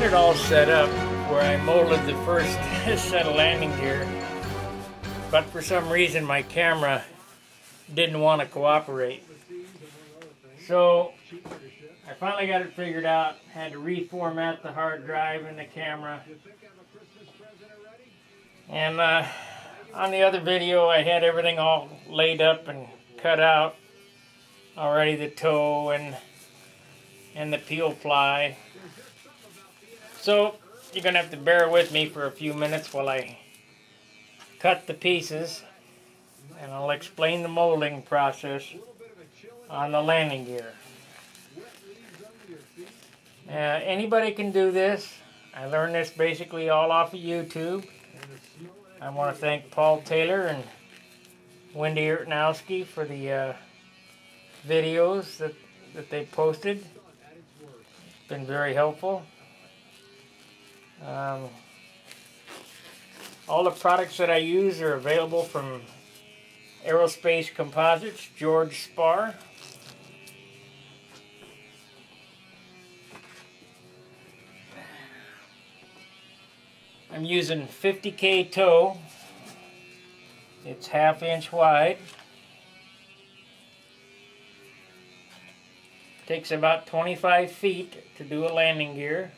it all set up where I molded the first set of landing gear, but for some reason my camera didn't want to cooperate. So I finally got it figured out, had to reformat the hard drive and the camera. And on the other video I had everything all laid up and cut out already, the toe and the peel ply. So you're going to have to bear with me for a few minutes while I cut the pieces, and I'll explain the molding process on the landing gear. Anybody can do this. I learned this basically all off of YouTube. I want to thank Paul Taylor and Wendy Ertnowski for the videos that they posted. It's been very helpful. All the products that I use are available from Aerospace Composites, George Spar. I'm using 50K toe. It's 1/2 inch wide. Takes about 25 feet to do a landing gear.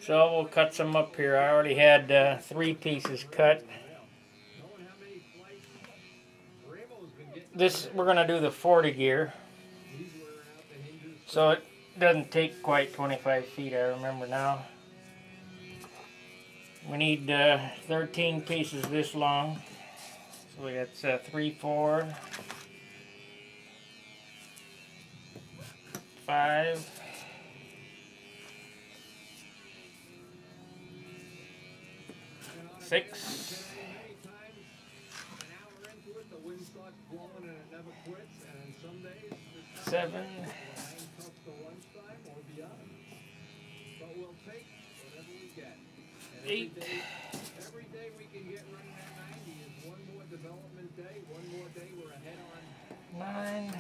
So we'll cut some up here. I already had 3 pieces cut. This, we're going to do the 40 gear. So it doesn't take quite 25 feet, I remember now. We need 13 pieces this long. So that's 3, 4, 5, 6, 7, 8, 9,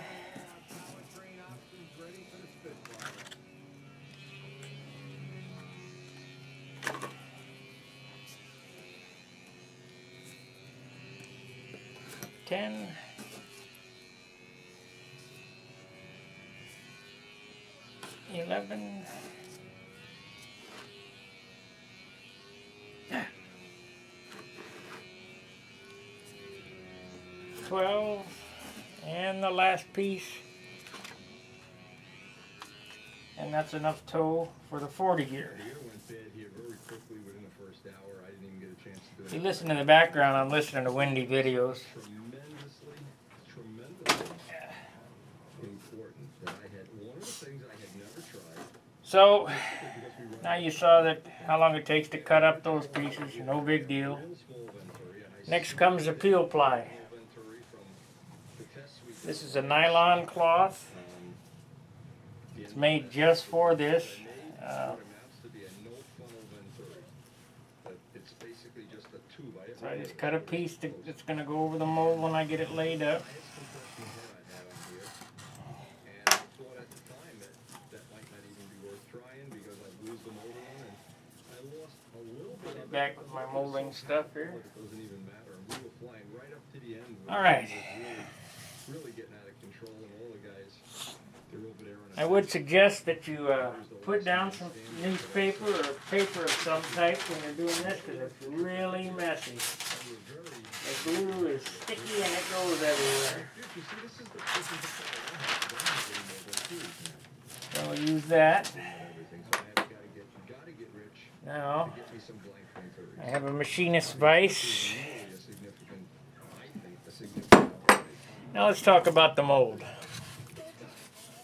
10, 11, 12, and the last piece, and that's enough toe for the 40 gear. If you listen to the background, I'm listening to windy videos. So now you saw that how long it takes to cut up those pieces, no big deal. Next comes the peel ply. This is a nylon cloth. It's made just for this. So I just cut a piece that's going to go over the mold when I get it laid up. Back with my molding stuff here. Alright. I would suggest that you put down some newspaper or paper of some type when you're doing this, because it's really messy. The glue is sticky and it goes everywhere. So we'll use that. Now, I have a machinist vise. Now let's talk about the mold.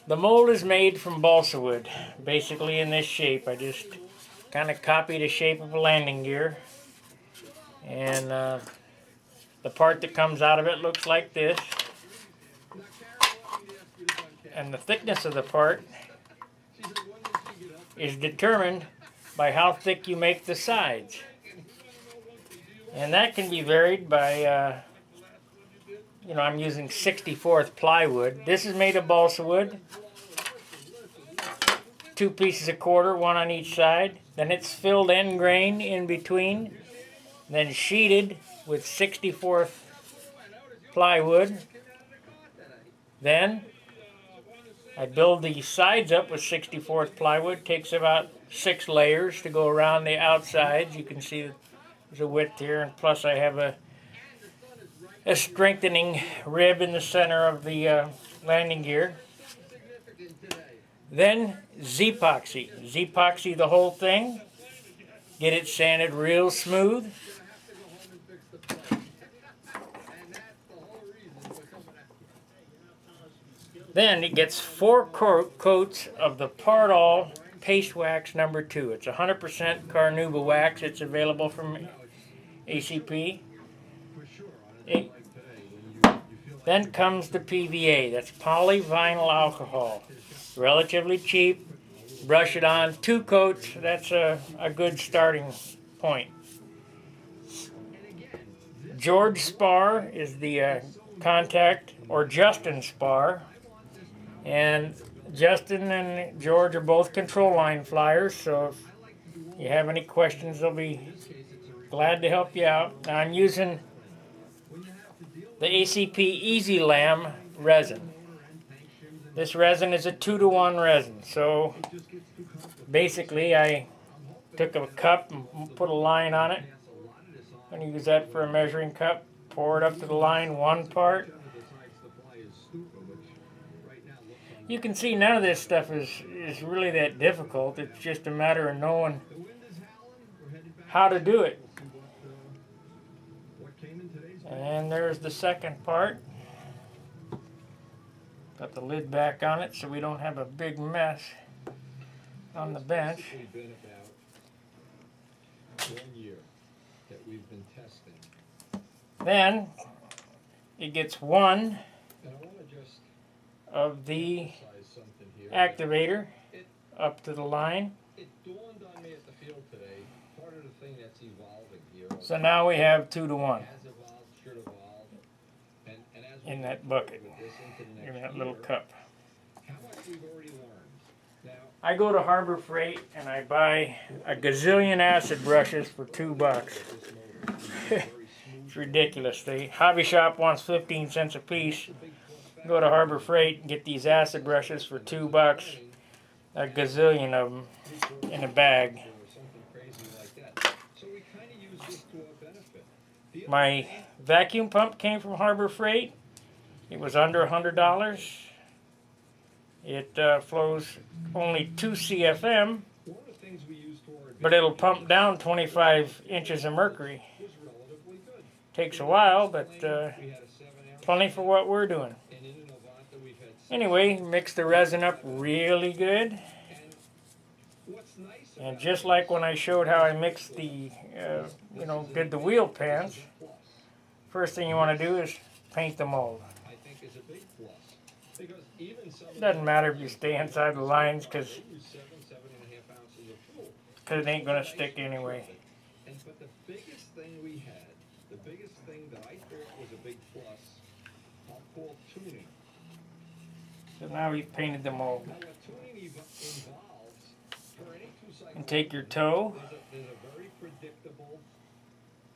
The mold is made from balsa wood, basically in this shape. I just kind of copied the shape of a landing gear. And the part that comes out of it looks like this. And the thickness of the part is determined by how thick you make the sides. And that can be varied by, I'm using 64th plywood. This is made of balsa wood. 2 pieces of quarter, one on each side. Then it's filled end grain in between. Then sheeted with 64th plywood. Then I build the sides up with 64th plywood. Takes about 6 layers to go around the outsides. You can see there's a width here, and plus I have a strengthening rib in the center of the landing gear. Then Z-epoxy. Z-epoxy the whole thing. Get it sanded real smooth. Then it gets 4 coats of the Part-All Paste Wax number 2. It's 100% Carnauba wax. It's available from ACP. Then comes the PVA. That's polyvinyl alcohol. Relatively cheap. Brush it on. 2 coats. That's a good starting point. George Spar is the contact, or Justin Spar. And Justin and George are both control line flyers, so if you have any questions, they'll be glad to help you out. Now I'm using the ACP Easy Lam resin. This resin is a 2-to-1 resin, so basically I took a cup and put a line on it. I'm going to use that for a measuring cup. Pour it up to the line, 1 part. You can see none of this stuff is really that difficult. It's just a matter of knowing how to do it. And there's the second part. Got the lid back on it so we don't have a big mess on the bench. Then it gets 1 of the activator up to the line. So now we have 2-to-1 in that bucket, in that little cup. I go to Harbor Freight and I buy a gazillion acid brushes for $2. It's ridiculous. The hobby shop wants 15 cents a piece. Go to Harbor Freight and get these acid brushes for $2. A gazillion of them in a bag. My vacuum pump came from Harbor Freight. It was under $100. It flows only 2 CFM, but it'll pump down 25 inches of mercury. Takes a while, but plenty for what we're doing. Anyway, mix the resin up really good. And just like when I showed how I mixed the, did the wheel pants, first thing you want to do is paint the mold. It doesn't matter if you stay inside the lines because it ain't going to stick anyway. But the biggest thing we had, the biggest thing that I thought was a big plus, I'll call tuning. So now we've painted the mold. Now what tuning involves, for any two-cycle, And take your toe, there's a very predictable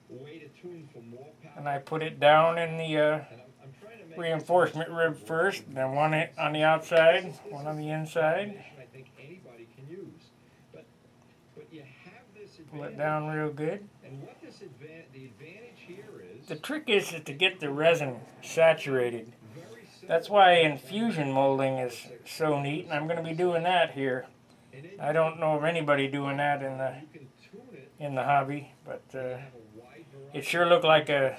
way to tune for more power. and I put it down in the I'm trying to make reinforcement rib first, then one on the outside, one on the inside. I think anybody can use. But you have this Pull advantage. it down real good. And what the advantage here is, The trick is to get the resin saturated. That's why infusion molding is so neat, and I'm going to be doing that here. I don't know of anybody doing that in the hobby, but it sure looked like a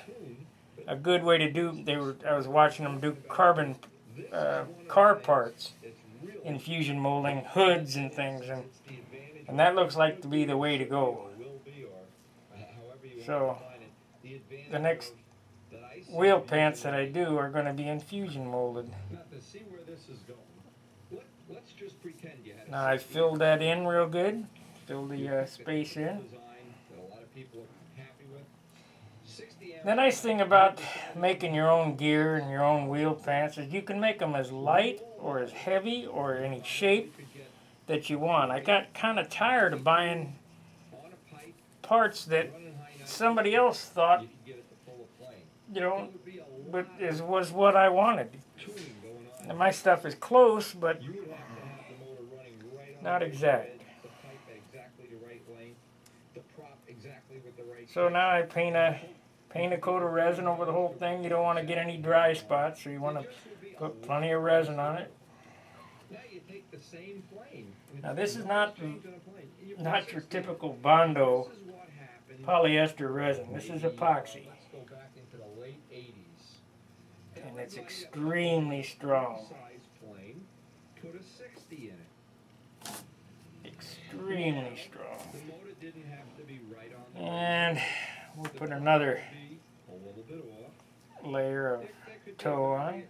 good way to do. I was watching them do carbon car parts, infusion molding, hoods and things, and that looks like to be the way to go. So the next wheel pants that I do are going to be infusion molded. Now I filled that in real good, filled the space in. The nice thing about making your own gear and your own wheel pants is you can make them as light or as heavy or any shape that you want. I got kind of tired of buying parts that somebody else thought, you know, but was what I wanted. And my stuff is close, but not exact. So now I paint a coat of resin over the whole thing. You don't want to get any dry spots, so you want to put plenty of resin on it. Now this is not your typical Bondo polyester resin. This is epoxy. And it's extremely strong. Extremely strong. And we'll put another layer of tow on.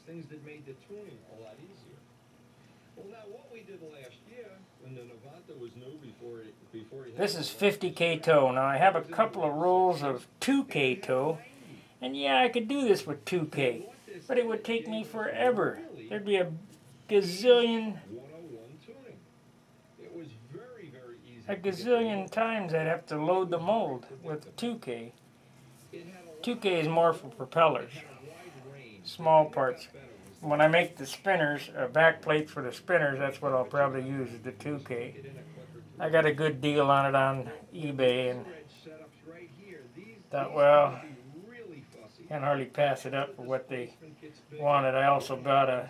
Things that made the tuning a lot easier. Well, now what we did last year when the Navanta was new before this is 50K tow. Now I have a couple of rolls of 2K tow, and yeah, I could do this with 2K, but it would take me forever. There'd be a gazillion times I'd have to load the mold with 2K. 2K is more for propellers, small parts. When I make the spinners, back plates for the spinners, that's what I'll probably use, is the 2K. I got a good deal on it on eBay and thought, well, can't hardly pass it up for what they wanted. I also bought a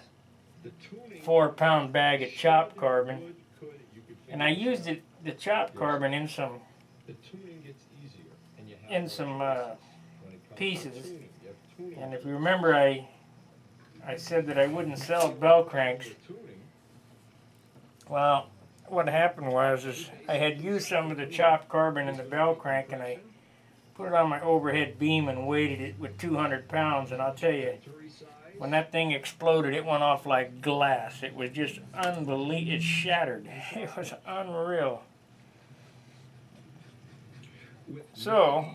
4-pound bag of chopped carbon, and I used the chopped carbon in some pieces. And if you remember, I said that I wouldn't sell bell cranks. Well, what happened was I had used some of the chopped carbon in the bell crank, and I put it on my overhead beam and weighted it with 200 pounds. And I'll tell you, when that thing exploded, it went off like glass. It was just unbelievable. It shattered. It was unreal. So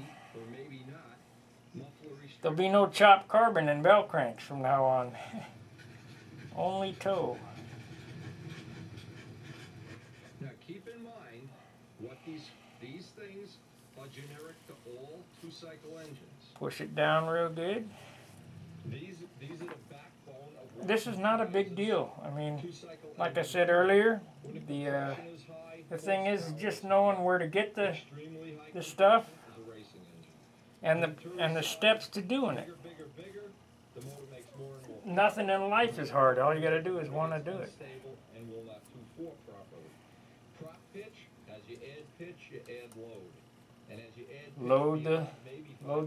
there'll be no chopped carbon in bell cranks from now on. Only tow. Now keep in mind what these things are generic to all two-cycle engines. Push it down real good. These are the backbone of this is not a big deal. I mean, like I said earlier, the thing is just knowing where to get the stuff and the steps to doing it. Nothing in life is hard. All you got to do is want to do it. Load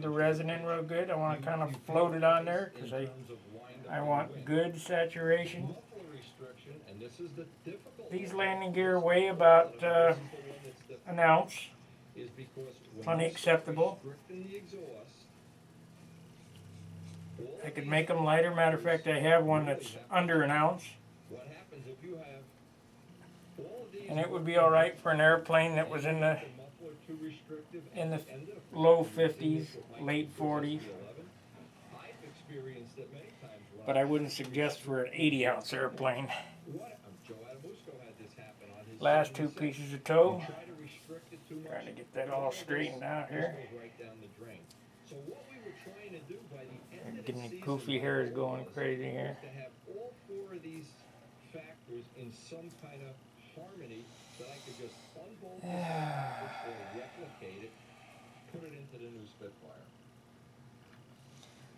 the resin in real good. I want to kind of float it on there because I want good saturation. These landing gear weigh about an ounce. Plenty acceptable. I could make them lighter. Matter of fact, I have one that's under an ounce. And it would be all right for an airplane that was in the low 50s, late 40s. But I wouldn't suggest for an 80-ounce airplane. Last two pieces of tow. Trying to get that all straightened out here. Getting the goofy hairs going crazy here. In some kind of harmony that I could just unbolt this or replicate it, put it into the new Spitfire.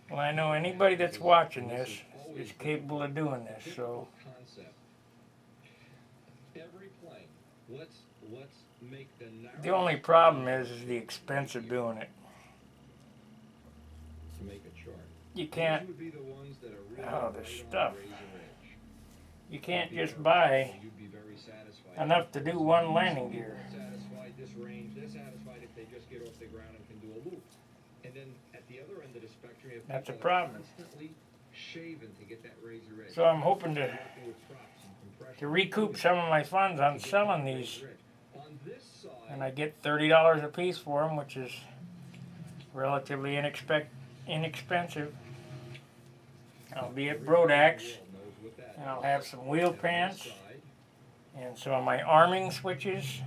Well, I know anybody that's watching this is capable of doing this, so every plane, let's make the only problem is the expense of doing it. To make a chart. You can't this stuff. You can't just buy enough to do one landing gear. That's a problem. So I'm hoping to recoup some of my funds on selling these. And I get $30 a piece for them, which is relatively inexpensive. I'll be at Brodax And I'll have some wheel pants and some of my arming switches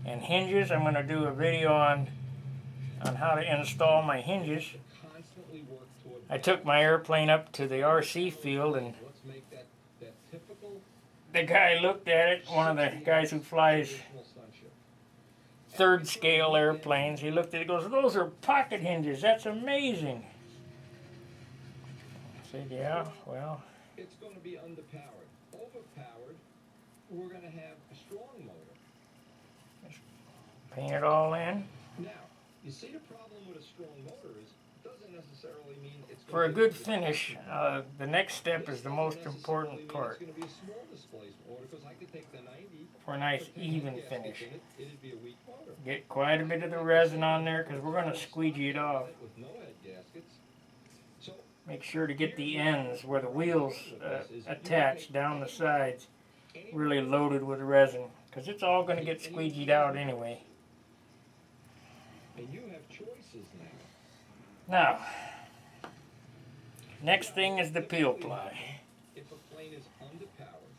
and hinges. I'm going to do a video on how to install my hinges. I took my airplane up to the RC field, and the guy looked at it, one of the guys who flies third scale airplanes, he looked at it and goes, "Those are pocket hinges, that's amazing." I said, "Yeah, well, it's going to be underpowered. Overpowered, we're going to have a strong motor." Paint it all in. Now, you see the problem with a strong motor is it doesn't necessarily mean it's for a good finish. The next step is the most important part. It's going to be a small displacement motor because I could take the 90 for a nice even finish. It'd be a weak motor. Get quite a bit of the resin on there because we're going to squeegee it off. With no head gaskets. So make sure to get the ends where the wheels attach down the sides really loaded with resin, because it's all going to get squeegeed out anyway. And you have choices now. Now, next thing is the peel ply. If a plane is underpowered,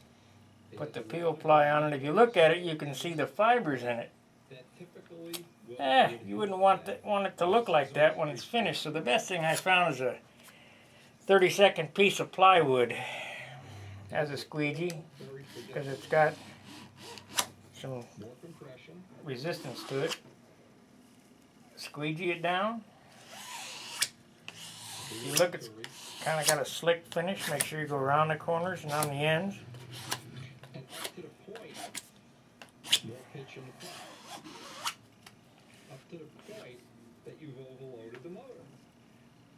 put the peel ply on it. If you look at it, you can see the fibers in it. You wouldn't want it to look like that when it's finished. So the best thing I found is a 30-second piece of plywood as a squeegee, because it's got some resistance to it. Squeegee it down. You look, it's kind of got a slick finish. Make sure you go around the corners and on the ends. And up to the point, more pitch in the plow. Up to the point that you've overloaded the motor.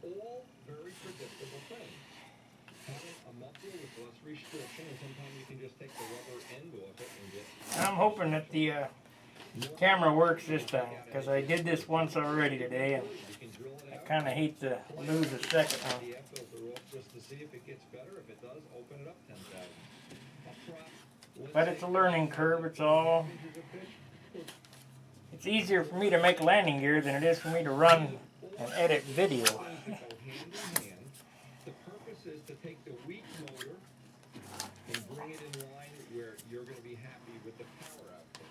All very predictable things. Having a muffler with less restriction, and sometimes you can just take the rubber end off it and get... I'm hoping that the camera works this time, because I did this once already today, and I kind of hate to lose a second one. Just to see if it gets better. If it does, open it up 10,000. But it's a learning curve. It's easier for me to make landing gear than it is for me to run and edit video. The purpose is to take the weak motor and bring it in line where you're going to be happy with the power output.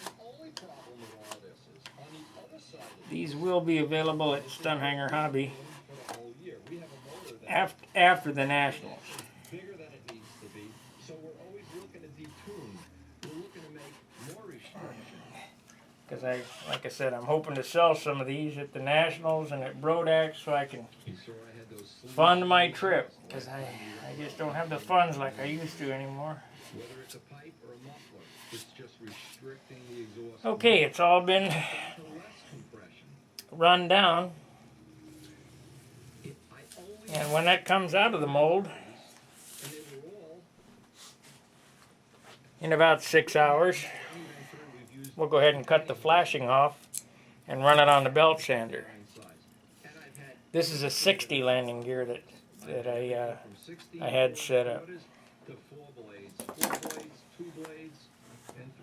The only problem with all this is on the other side of these will be available at Stunt Hangar Hobby the whole year. We have a motor after the Nationals. bigger than it needs to be, so we're always looking to detune. We're looking to make more restriction. Because like I said, I'm hoping to sell some of these at the Nationals and at Brodax so I can fund my trip. Because I just don't have the funds like I used to anymore. Whether it's a pipe or a muffler, it's just restricting the exhaust. Okay, it's all been run down. And when that comes out of the mold, in about 6 hours, we'll go ahead and cut the flashing off and run it on the belt sander. This is a 60 landing gear that I had set up.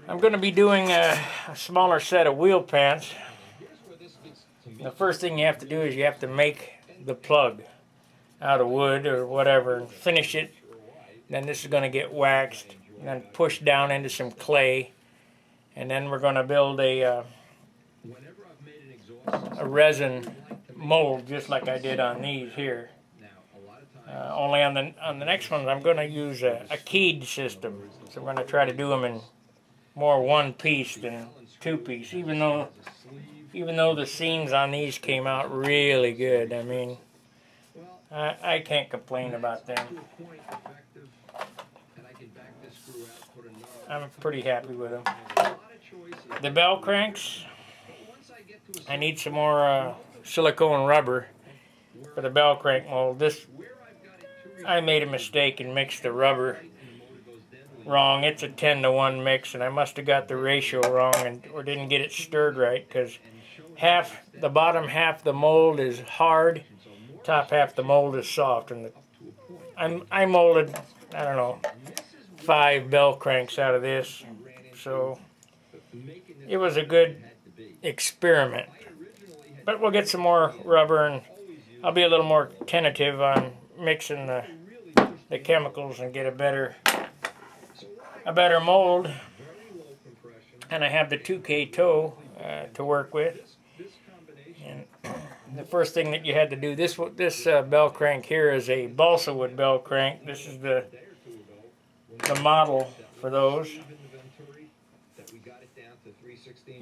I'm going to be doing a smaller set of wheel pants. The first thing you have to do is you have to make the plug out of wood or whatever and finish it. Then this is going to get waxed and then pushed down into some clay. And then we're going to build a resin mold just like I did on these here. Only on the next ones I'm going to use a keyed system. So I'm going to try to do them in more one-piece than two-piece, even though the seams on these came out really good. I mean, I can't complain about them. I'm pretty happy with them. The bell cranks, I need some more silicone rubber for the bell crank mold. I made a mistake and mixed the rubber wrong. It's a 10-to-1 mix, and I must have got the ratio wrong or didn't get it stirred right, because the bottom half of the mold is hard, top half of the mold is soft. And I molded, I don't know, 5 bell cranks out of this, so it was a good experiment. But we'll get some more rubber, and I'll be a little more tentative on mixing the the chemicals and get a better mold. And I have the 2K toe to work with. And the first thing that you had to do, this bell crank here is a balsa wood bell crank. This is the model for those.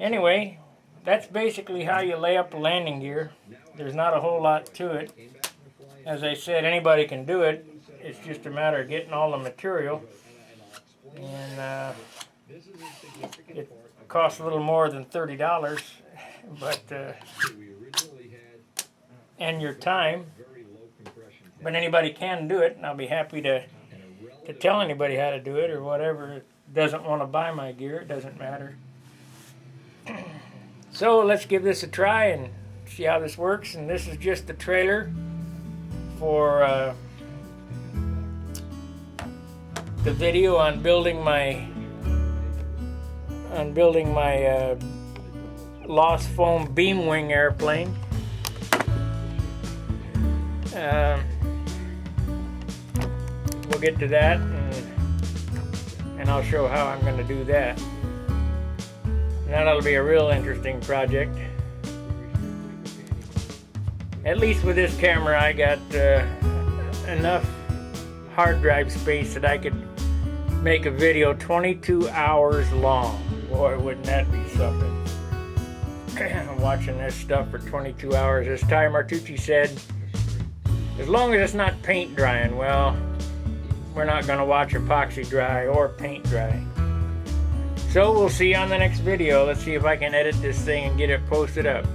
Anyway, that's basically how you lay up a landing gear. There's not a whole lot to it. As I said, anybody can do it. It's just a matter of getting all the material. And it costs a little more than $30, but and your time. But anybody can do it, and I'll be happy to tell anybody how to do it or whatever. Doesn't want to buy my gear, it doesn't matter. So let's give this a try and see how this works. And this is just the trailer for the video on building my lost foam beam wing airplane. We'll get to that, and I'll show how I'm going to do that. And that'll be a real interesting project. At least with this camera, I got enough hard drive space that I could make a video 22 hours long. Boy, wouldn't that be something. Watching this stuff for 22 hours. As Ty Martucci said, as long as it's not paint drying, well, we're not going to watch epoxy dry or paint dry. So we'll see you on the next video. Let's see if I can edit this thing and get it posted up.